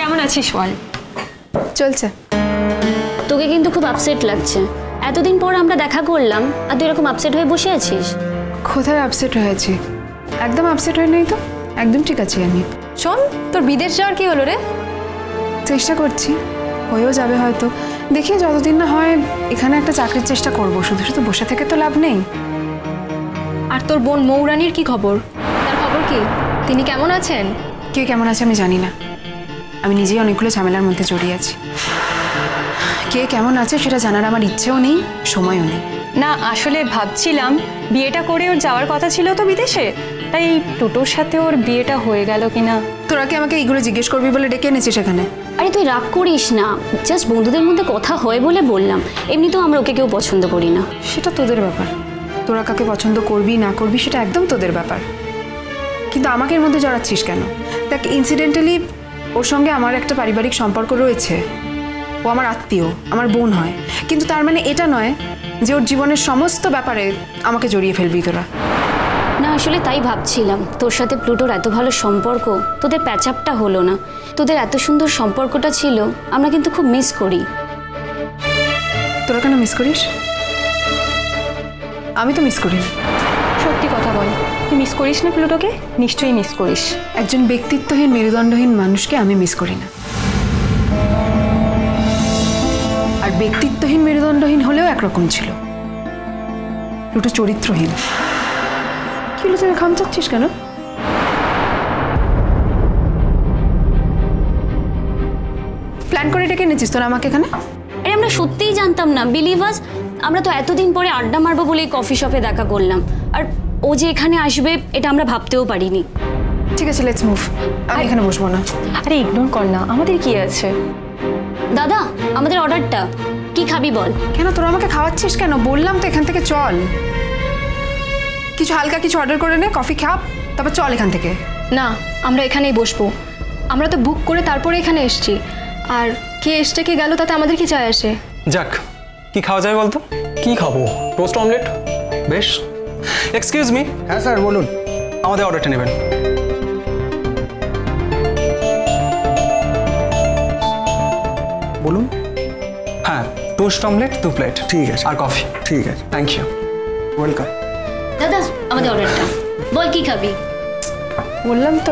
কেমন আছিস বল? চলছে। তোকে কিন্তু খুব আপসেট লাগছে। এতদিন পর আমরা দেখা করলাম আর তুই এরকম আপসেট হয়ে বসে আছিস। কোথায় আপসেট হয়েছি? একদম আপসেট হয়ে নেই তো, একদম ঠিক আছি আমি। শোন, তোর বিদেশ যাওয়ার কি হলো রে? চেষ্টা করছি, হয়েও যাবে হয়তো। দেখি যতদিন না হয় এখানে একটা চাকরির চেষ্টা করব, শুধু শুধু বসে থেকে তো লাভ নেই। আর তোর বোন মৌরানির কি খবর? তার খবর কি? তিনি কেমন আছেন? কে কেমন আছে আমি জানি না, আমি নিজেই অনেকগুলো ঝামেলার মধ্যে জড়িয়ে আছি। কে কেমন আছে সেটা জানার আমার ইচ্ছেও নেই, সময়ও নেই। না আসলে ভাবছিলাম বিয়েটা করে ওর যাওয়ার কথা ছিল তো বিদেশে, তাই টুটোর সাথে ওর বিয়েটা হয়ে গেল কিনা। তোরা কি আমাকে এইগুলো জিজ্ঞেস করবি বলে ডেকে এনেছিস এখানে? আরে তুই রাগ করিস না, জাস্ট বন্ধুদের মধ্যে কথা হয় বলে বললাম। এমনি তো আমরা ওকে কেউ পছন্দ করি না। সেটা তোদের ব্যাপার, তোরা কাকে পছন্দ করবি না করবি সেটা একদম তোদের ব্যাপার। কিন্তু আমাকে এর মধ্যে জড়াচ্ছিস কেন? দেখ, ইনসিডেন্টালি ওর সঙ্গে আমার একটা পারিবারিক সম্পর্ক রয়েছে। ও আমার আত্মীয়, আমার বোন হয়, কিন্তু তার মানে এটা নয় যে ওর জীবনের সমস্ত ব্যাপারে আমাকে জড়িয়ে ফেলবি তোরা। না আসলে তাই ভাবছিলাম, তোর সাথে প্লুটোর এত ভালো সম্পর্ক, তোদের প্যাচআপটা হলো না। তোদের এত সুন্দর সম্পর্কটা ছিল, আমরা কিন্তু খুব মিস করি। তোরা কেন মিস করিস? আমি তো মিস করি না। সত্যি কথা বল, তুই মিস করিস না প্লুটোকে? নিশ্চয়ই মিস করিস। একজন ব্যক্তিত্বহীন মেরুদণ্ডহীন মানুষকে আমি মিস করি না। আর ব্যক্তিত্বহীন মেরুদণ্ডহীন হলেও একরকম ছিল, দুটো চরিত্রহীন। কি হলো, তুই খামচাচ্ছিস কেন? প্ল্যান করে ডেকে এনেছিস তোরা আমাকে এখানে? আরে আমরা সত্যিই জানতাম না, বিলিভ আস। আমরা তো এতদিন পরে আড্ডা মারবো বলেই কফি শপে দেখা করলাম, আর ও যে এখানে আসবে এটা আমরা ভাবতেও পারিনি। ঠিক আছে, লেটস মুভ। আমি এখানে বসবো না। আরে ইগনোর কর না, আমাদের কি আছে। দাদা, আমাদের অর্ডারটা কি খাবি বল? কেন তোরা আমাকে খাওয়াচ্ছিস কেন? বললাম তো এখান থেকে চল। কিছু হালকা কিছু অর্ডার করে নে, কফি খা, তারপর চল এখান থেকে। না, আমরা এখানেই বসবো। আমরা তো বুক করে তারপরে এখানে এসেছি, আর কে এসছে কে গেল তাতে আমাদের কি চায় আসে? যাক, কি খাওয়া যায় বলতো? কি খাবো? Toast omelette. বেশ। Excuse me. হ্যাঁ স্যার বলুন। আমাদের অর্ডারটা নেবেন। বলুন। হ্যাঁ, টোস্ট অমলেট 2 প্লেট। ঠিক আছে। আর কফি। ঠিক আছে, থ্যাংক ইউ। ওয়েলকাম। দাদা, আমাদের অর্ডারটা বল, কি খাবি? বললাম তো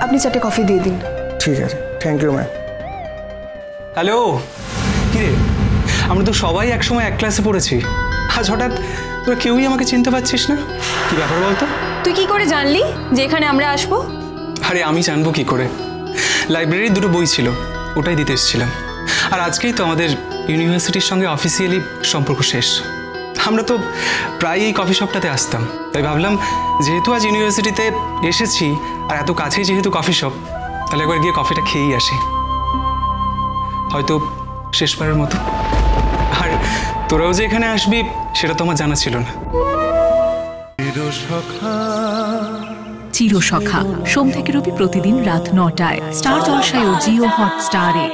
আপনি 4টে কফি দিয়ে দিন। ঠিক আছে, থ্যাংক ইউ ম্যাম। হ্যালো, কি রে, আমরা তো সবাই একসময় এক ক্লাসে পড়েছি, আজ হঠাৎ তোরা কেউই আমাকে চিনতে পারছিস না। কি ব্যাপার বলতো? তুই কি করে জানলি যে এখানে আমরা আসবো? আরে আমি জানবো কি করে, লাইব্রেরির 2টো বই ছিল, ওটাই দিতে এসেছিলাম। আর আজকেই তো আমাদের ইউনিভার্সিটির সঙ্গে অফিসিয়ালি সম্পর্ক শেষ। আমরা তো প্রায় এই কফি শপটাতে আসতাম, তাই ভাবলাম যেহেতু আজ ইউনিভার্সিটিতে এসেছি আর এত কাছেই যেহেতু কফি শপ, তাহলে একবার গিয়ে কফিটা খেয়েই আসি, হয়তো শেষবারের মতো। আর তোরাও যে এখানে আসবি সেটা তো আমার জানা ছিল না। চিরসখা সোম থেকে রবি প্রতিদিন রাত 9টায় স্টার জলসায় ও জিও হটস্টারে।